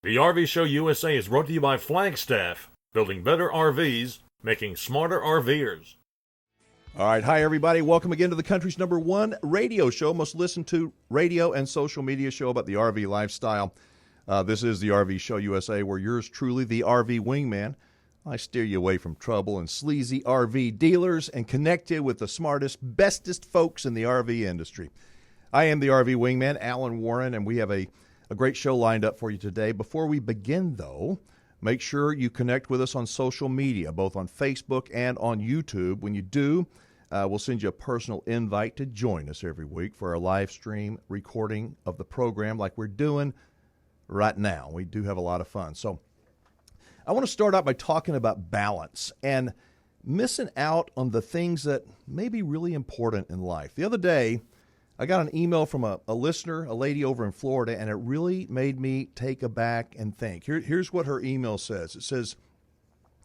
The RV Show USA is brought to you by Flagstaff, building better RVs, making smarter RVers. All right. Hi, everybody. Welcome again to the country's #1 radio show, most listened to radio and social media show about the RV lifestyle. This is the RV Show USA, where yours truly, the RV Wingman, I steer you away from trouble and sleazy RV dealers and connect you with the smartest, bestest folks in the RV industry. I am the RV Wingman, Alan Warren, and we have a great show lined up for you today. Before we begin, though, make sure you connect with us on social media, both on Facebook and on YouTube. When you do, we'll send you a personal invite to join us every week for our live stream recording of the program like we're doing right now. We do have a lot of fun. So I want to start out by talking about balance and missing out on the things that may be really important in life. The other day, I got an email from a listener, a lady over in Florida, and it really made me take aback and think. Here's what her email says. It says,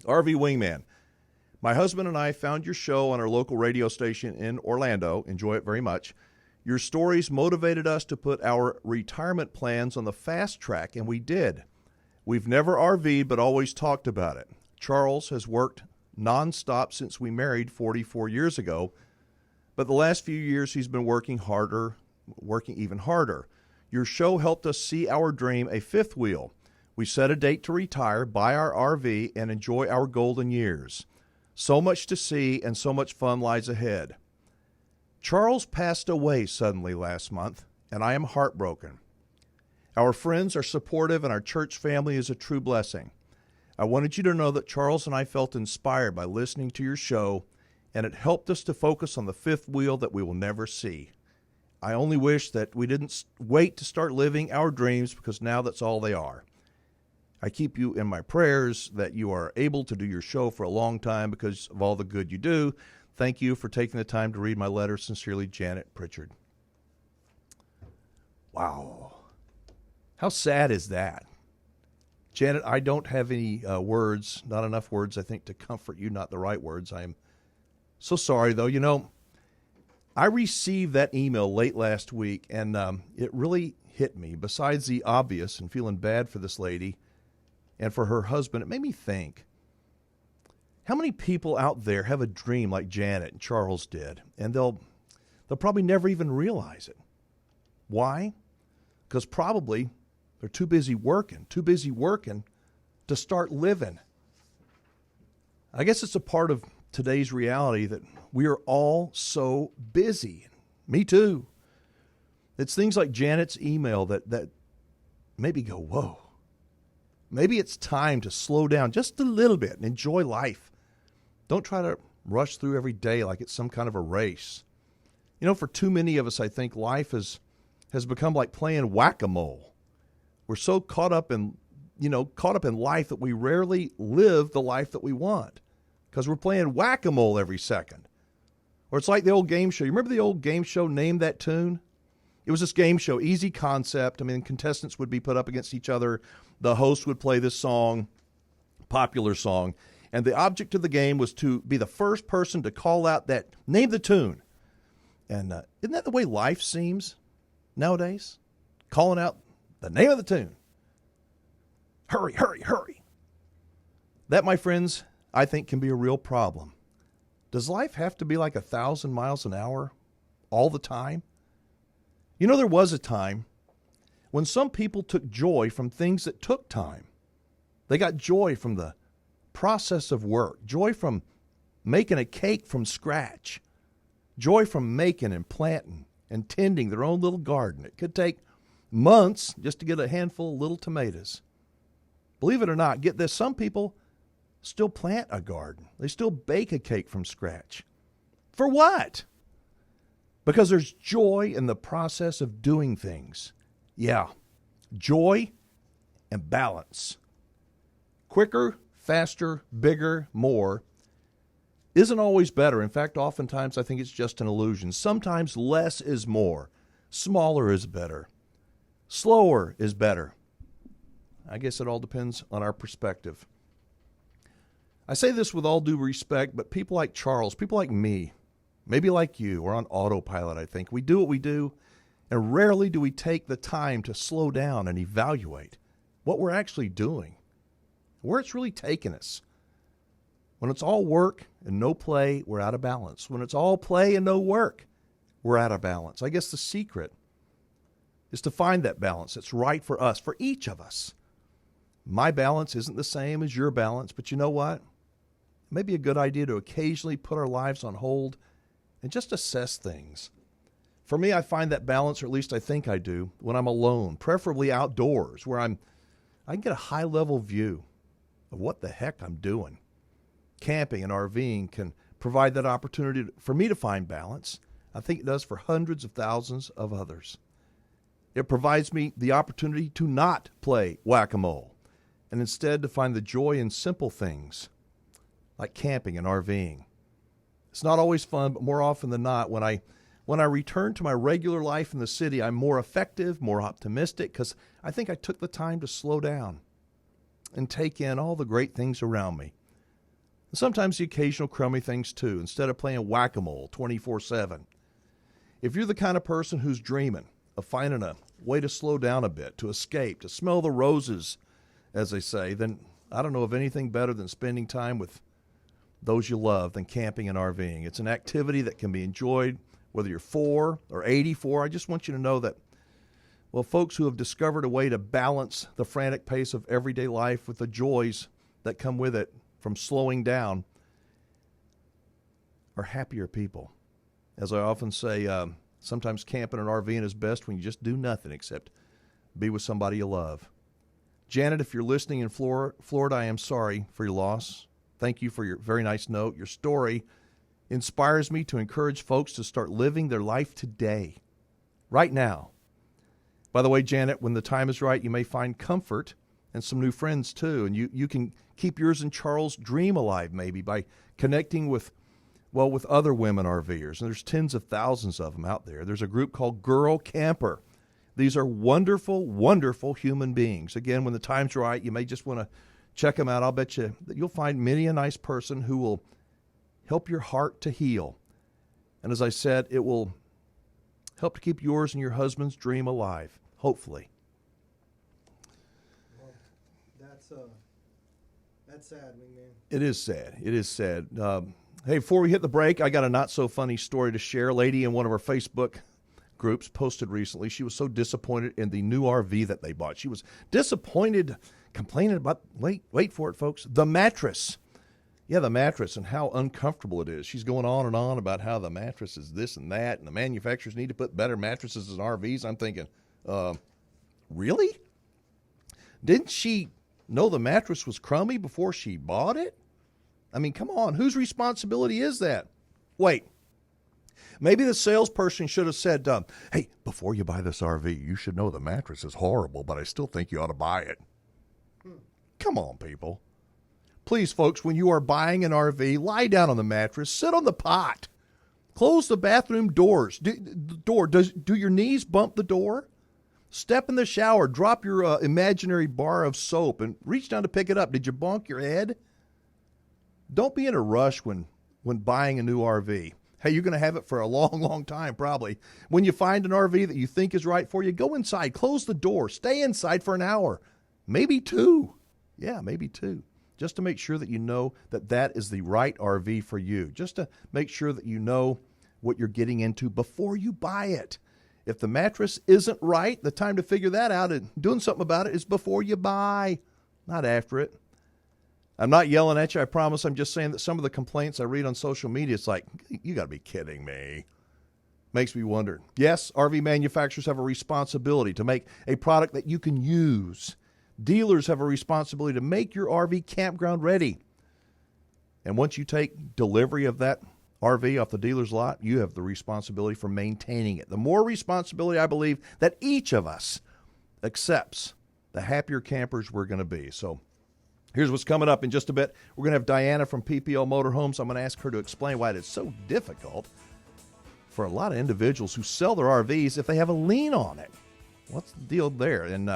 RV Wingman, my husband and I found your show on our local radio station in Orlando. Enjoy it very much. Your stories motivated us to put our retirement plans on the fast track, and we did. We've never RV'd, but always talked about it. Charles has worked nonstop since we married 44 years ago, but the last few years he's been working even harder. Your show helped us see our dream, a fifth wheel. We set a date to retire, buy our RV, and enjoy our golden years. So much to see and so much fun lies ahead. Charles passed away suddenly last month, and I am heartbroken. Our friends are supportive, and our church family is a true blessing. I wanted you to know that Charles and I felt inspired by listening to your show, and it helped us to focus on the fifth wheel that we will never see. I only wish that we didn't wait to start living our dreams, because now that's all they are. I keep you in my prayers that you are able to do your show for a long time because of all the good you do. Thank you for taking the time to read my letter. Sincerely, Janet Pritchard. Wow. How sad is that? Janet, I don't have any words, not enough words, I think, to comfort you, not the right words. I am so sorry, though. You know, I received that email late last week, and it really hit me. Besides the obvious and feeling bad for this lady and for her husband, it made me think, how many people out there have a dream like Janet and Charles did, and they'll probably never even realize it? Why? Because probably they're too busy working to start living. I guess it's a part of today's reality that we are all so busy. Me too. It's things like Janet's email that maybe go, whoa. Maybe it's time to slow down just a little bit and enjoy life. Don't try to rush through every day like it's some kind of a race. You know, for too many of us, I think life has become like playing whack-a-mole. We're so caught up in life that we rarely live the life that we want, because we're playing whack-a-mole every second. Or it's like the old game show. You remember the old game show, Name That Tune? It was this game show, easy concept. I mean, contestants would be put up against each other. The host would play this song, popular song, and the object of the game was to be the first person to call out that, name the tune. And isn't that the way life seems nowadays? Calling out the name of the tune. Hurry, hurry, hurry. That, my friends, I think can be a real problem. Does life have to be like 1,000 miles an hour all the time? You know, there was a time when some people took joy from things that took time. They got joy from the process of work, joy from making a cake from scratch, joy from making and planting and tending their own little garden. It could take months just to get a handful of little tomatoes. Believe it or not, get this, some people still plant a garden. They still bake a cake from scratch. For what? Because there's joy in the process of doing things. Yeah, joy and balance. Quicker, faster, bigger, more isn't always better. In fact, oftentimes I think it's just an illusion. Sometimes less is more. Smaller is better. Slower is better. I guess it all depends on our perspective. I say this with all due respect, but people like Charles, people like me, maybe like you, we're on autopilot, I think. We do what we do, and rarely do we take the time to slow down and evaluate. what we're actually doing, where it's really taking us. When it's all work and no play, we're out of balance. When it's all play and no work, we're out of balance. I guess the secret is to find that balance that's right for us, for each of us. My balance isn't the same as your balance, but you know what? It may be a good idea to occasionally put our lives on hold and just assess things. For me, I find that balance, or at least I think I do, when I'm alone, preferably outdoors, where I can get a high-level view of what the heck I'm doing. Camping and RVing can provide that opportunity for me to find balance. I think it does for hundreds of thousands of others. It provides me the opportunity to not play whack-a-mole and instead to find the joy in simple things like camping and RVing. It's not always fun, but more often than not, when I return to my regular life in the city, I'm more effective, more optimistic, because I think I took the time to slow down and take in all the great things around me. And sometimes the occasional crummy things too, instead of playing whack-a-mole 24/7. If you're the kind of person who's dreaming of finding a way to slow down a bit, to escape, to smell the roses, as they say, then I don't know of anything better than spending time with those you love than camping and RVing. It's an activity that can be enjoyed whether you're 4 or 84. I just want you to know that, well, folks who have discovered a way to balance the frantic pace of everyday life with the joys that come with it from slowing down are happier people. As I often say, sometimes camping and RVing is best when you just do nothing except be with somebody you love. Janet, if you're listening in Florida, I am sorry for your loss. Thank you for your very nice note. Your story inspires me to encourage folks to start living their life today, right now. By the way, Janet, when the time is right, you may find comfort and some new friends too, and you can keep yours and Charles' dream alive maybe by connecting with other women RVers, and there's tens of thousands of them out there. There's a group called Girl Camper. These are wonderful, wonderful human beings. Again, when the time's right, you may just want to check them out. I'll bet you that you'll find many a nice person who will help your heart to heal. And as I said, it will help to keep yours and your husband's dream alive, hopefully. Well, that's sad, Wingman. It is sad. It is sad. Hey, before we hit the break, I got a not-so-funny story to share. A lady in one of our Facebook groups posted recently. She was so disappointed in the new RV that they bought. She was disappointed, complaining about, wait for it, folks, the mattress. Yeah, the mattress and how uncomfortable it is. She's going on and on about how the mattress is this and that, and the manufacturers need to put better mattresses in RVs. I'm thinking, really? Didn't she know the mattress was crummy before she bought it? I mean, come on, whose responsibility is that? Wait, maybe the salesperson should have said, hey, before you buy this RV, you should know the mattress is horrible, but I still think you ought to buy it. Come on, people. Please, folks, when you are buying an RV, lie down on the mattress, sit on the pot, close the bathroom doors. Do your knees bump the door? Step in the shower, drop your imaginary bar of soap and reach down to pick it up. Did you bonk your head? Don't be in a rush when buying a new RV. Hey, you're going to have it for a long, long time probably. When you find an RV that you think is right for you, go inside, close the door, stay inside for an hour, maybe 2. Yeah, maybe 2. Just to make sure that you know that that is the right RV for you. Just to make sure that you know what you're getting into before you buy it. If the mattress isn't right, the time to figure that out and doing something about it is before you buy, not after it. I'm not yelling at you, I promise. I'm just saying that some of the complaints I read on social media, it's like, you got to be kidding me. Makes me wonder. Yes, RV manufacturers have a responsibility to make a product that you can use. Dealers have a responsibility to make your RV campground ready. And once you take delivery of that RV off the dealer's lot, you have the responsibility for maintaining it. The more responsibility, I believe, that each of us accepts, the happier campers we're going to be. So here's what's coming up in just a bit. We're going to have Diana from PPL Motorhomes. I'm going to ask her to explain why it is so difficult for a lot of individuals who sell their RVs if they have a lien on it. What's the deal there? And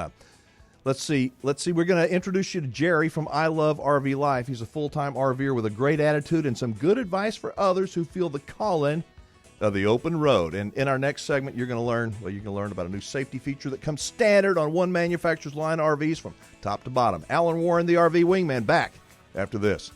Let's see. We're going to introduce you to Jerry from I Love RV Life. He's a full-time RVer with a great attitude and some good advice for others who feel the calling of the open road. And in our next segment, you're going to learn about a new safety feature that comes standard on one manufacturer's line RVs from top to bottom. Alan Warren, the RV Wingman, back after this.